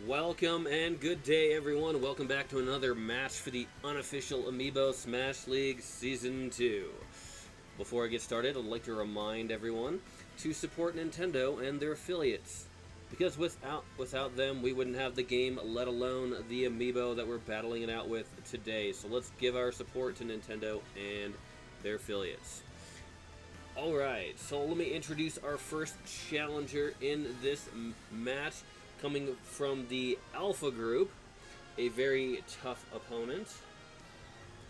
Welcome and good day, everyone. Welcome back to another match for the Unofficial Amiibo Smash League Season 2. Before I get started, I'd like to remind everyone to support Nintendo and their affiliates, because without them, we wouldn't have the game, let alone the Amiibo that we're battling it out with today. So let's give our support to Nintendo and their affiliates. Alright, so let me introduce our first challenger in this match. Coming from the Alpha Group, a very tough opponent,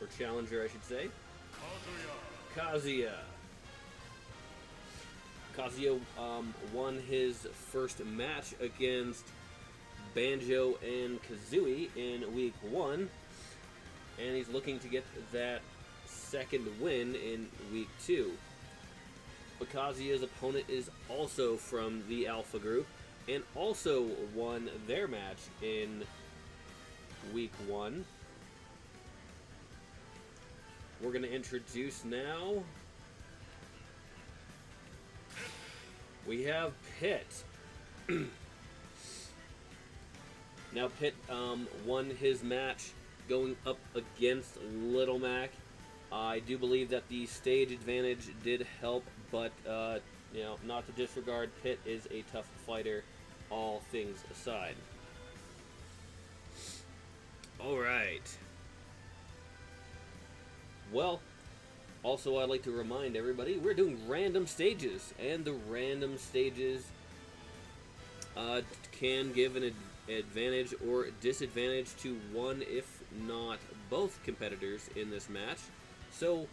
or challenger I should say, Kazuya. Kazuya won his first match against Banjo and Kazooie in Week 1, and he's looking to get that second win in Week 2. But Kazuya's opponent is also from the Alpha Group, and also won their match in Week 1. We're going to introduce now. We have Pit. Now Pit won his match going up against Little Mac. I do believe that the stage advantage did help, but not to disregard, Pit is a tough fighter, all things aside. Alright. Well, also I'd like to remind everybody, we're doing random stages, and the random stages can give an advantage or disadvantage to one, if not both competitors in this match. So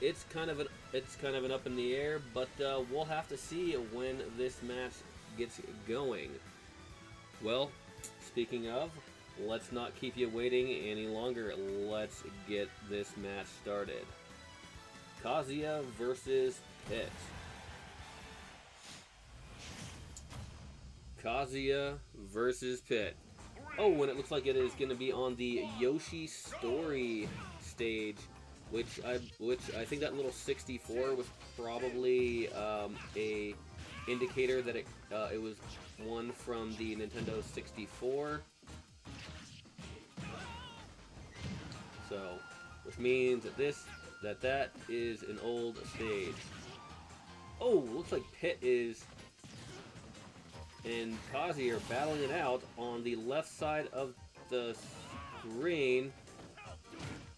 it's kind of an up in the air, but we'll have to see when this match gets going. Well, speaking of, let's not keep you waiting any longer. Let's get this match started. Kazuya versus Pit. Kazuya versus Pit. Oh, and it looks like it is going to be on the Yoshi Story stage. Which I think that little 64 was probably a indicator that it was one from the Nintendo 64. So, which means that that is an old stage. Oh, looks like Pit and Kazuya are battling it out on the left side of the screen.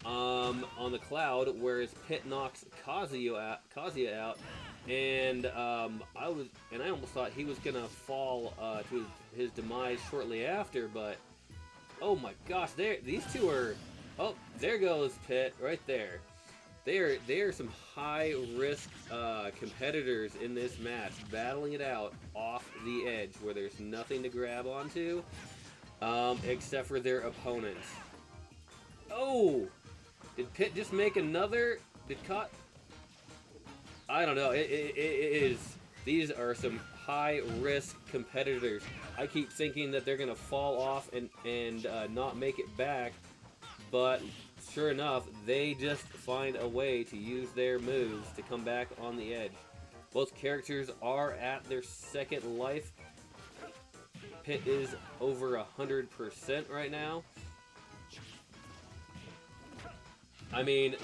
On the cloud, whereas Pit knocks Kazuya out, and I almost thought he was gonna fall to his demise shortly after, but oh my gosh, these two are, oh, there goes Pit right there. They are some high risk competitors in this match, battling it out off the edge where there's nothing to grab onto, except for their opponents. Oh! Did Pit just make another? I don't know. It is. These are some high-risk competitors. I keep thinking that they're gonna fall off and not make it back, but sure enough, they just find a way to use their moves to come back on the edge. Both characters are at their second life. Pit is over 100% right now. I mean,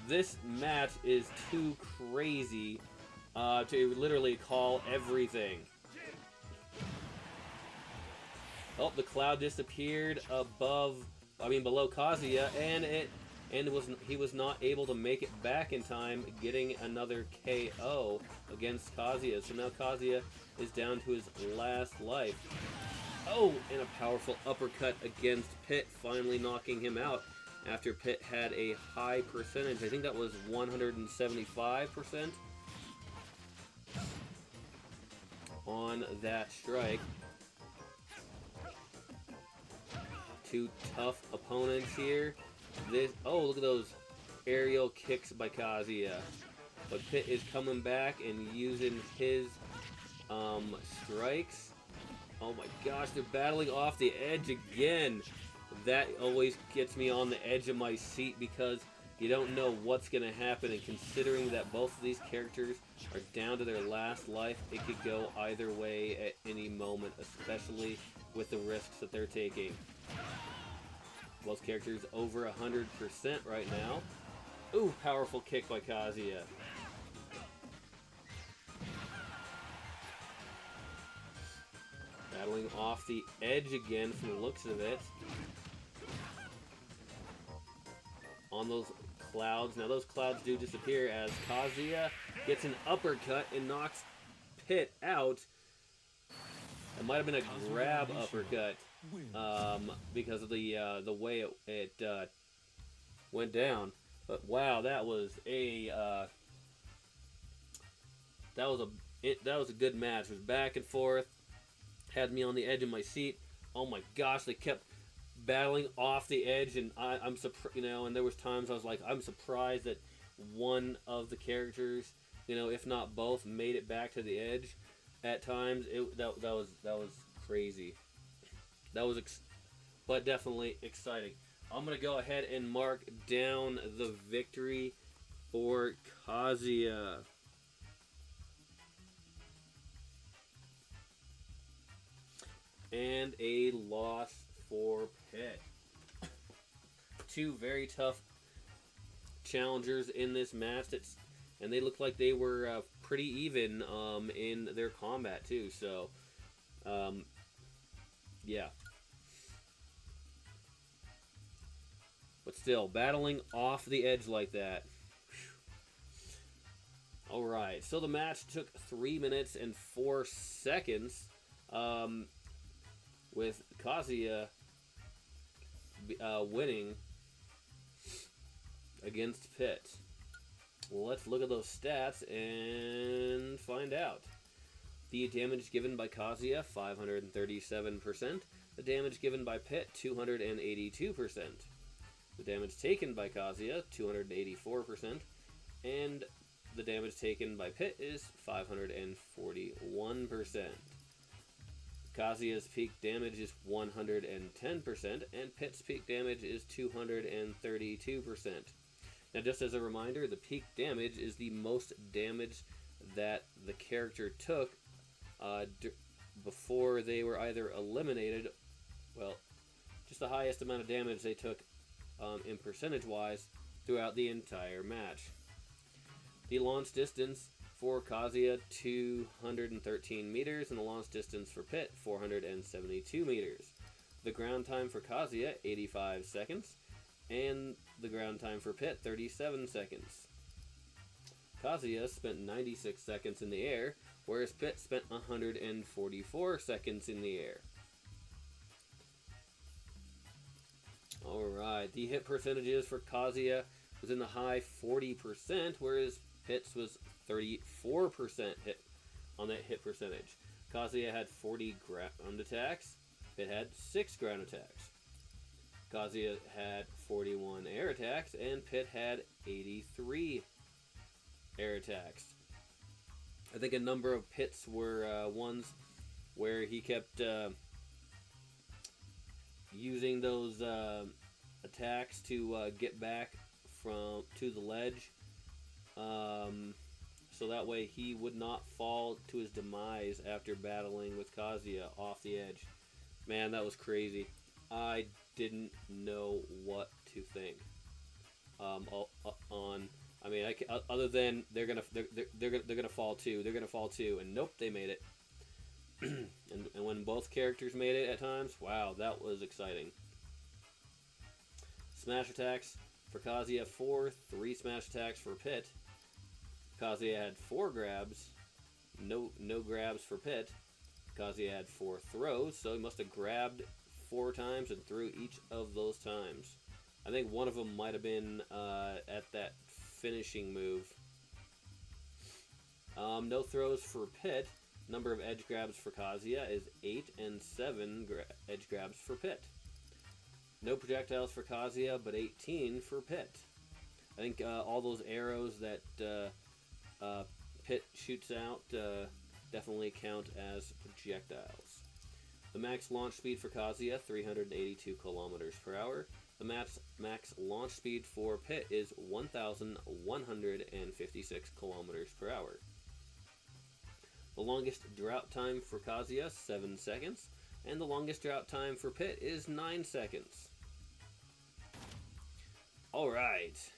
this match is too crazy to literally call everything. Oh, the cloud disappeared below Kazuya, and he was not able to make it back in time, getting another KO against Kazuya. So now Kazuya is down to his last life. Oh, and a powerful uppercut against Pit, finally knocking him out. After Pit had a high percentage, I think that was 175% on that strike. Two tough opponents here. Oh, look at those aerial kicks by Kazuya. But Pit is coming back and using his strikes. Oh my gosh, they're battling off the edge again. That always gets me on the edge of my seat, because You don't know what's going to happen, and considering that both of these characters are down to their last life, it could go either way at any moment, especially with the risks that they're taking. Both characters over 100% right now. Ooh, powerful kick by Kazuya. Battling off the edge again from the looks of it. On those clouds. Now those clouds do disappear as Kazuya gets an uppercut and knocks Pit out. It might have been a grab uppercut because of the way it went down. But wow, that was a good match. It was back and forth. Had me on the edge of my seat. Oh my gosh, they kept battling off the edge, and I'm surprised, and there was times I was like, I'm surprised that one of the characters, if not both, made it back to the edge. At times, that was crazy. But definitely exciting. I'm gonna go ahead and mark down the victory for Kazuya. And a loss for Pit. Two very tough challengers in this match, and they looked like they were pretty even in their combat too. So, yeah. But still, battling off the edge like that. Alright, so the match took 3 minutes and 4 seconds. With Kazuya winning against Pit. Well, let's look at those stats and find out. The damage given by Kazuya, 537%. The damage given by Pit, 282%. The damage taken by Kazuya, 284%. And the damage taken by Pit is 541%. Kazuya's peak damage is 110%, and Pit's peak damage is 232%. Now, just as a reminder, the peak damage is the most damage that the character took before they were either eliminated, well, just the highest amount of damage they took in percentage-wise throughout the entire match. The launch distance for Kazuya, 213 meters, and the launch distance for Pit, 472 meters. The ground time for Kazuya, 85 seconds, and the ground time for Pit, 37 seconds. Kazuya spent 96 seconds in the air, whereas Pit spent 144 seconds in the air. Alright, the hit percentages for Kazuya was in the high 40%, whereas Pit's was 34% hit on that hit percentage. Kazuya had 40 ground attacks. Pit had 6 ground attacks. Kazuya had 41 air attacks, and Pit had 83 air attacks. I think a number of Pit's were ones where he kept using those attacks to get back to the ledge. So that way he would not fall to his demise after battling with Kazuya off the edge. Man, that was crazy. I didn't know what to think. Other than they're gonna fall too. They're gonna fall too, and nope, they made it. and when both characters made it at times, wow, that was exciting. Smash attacks for Kazuya 4, 3 smash attacks for Pit. Kazuya had 4 grabs, no grabs for Pit. Kazuya had 4 throws, so he must have grabbed 4 times and threw each of those times. I think one of them might have been at that finishing move. No throws for Pit. Number of edge grabs for Kazuya is 8 and 7 edge grabs for Pit. No projectiles for Kazuya, but 18 for Pit. I think all those arrows that Pit shoots out definitely count as projectiles. The max launch speed for Kazuya, 382 kilometers per hour. The max launch speed for Pit is 1,156 kilometers per hour. The longest drought time for Kazuya, 7 seconds, and the longest drought time for Pit is 9 seconds. Alright.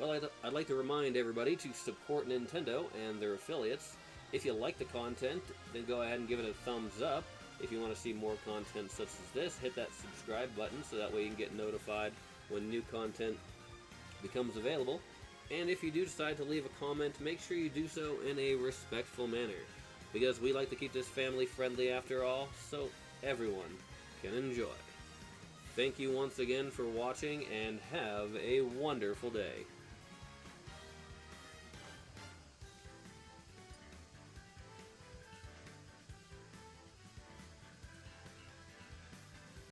Well, I'd like to remind everybody to support Nintendo and their affiliates. If you like the content, then go ahead and give it a thumbs up. If you want to see more content such as this, hit that subscribe button so that way you can get notified when new content becomes available. And if you do decide to leave a comment, make sure you do so in a respectful manner, because we like to keep this family friendly after all, so everyone can enjoy. Thank you once again for watching, and have a wonderful day.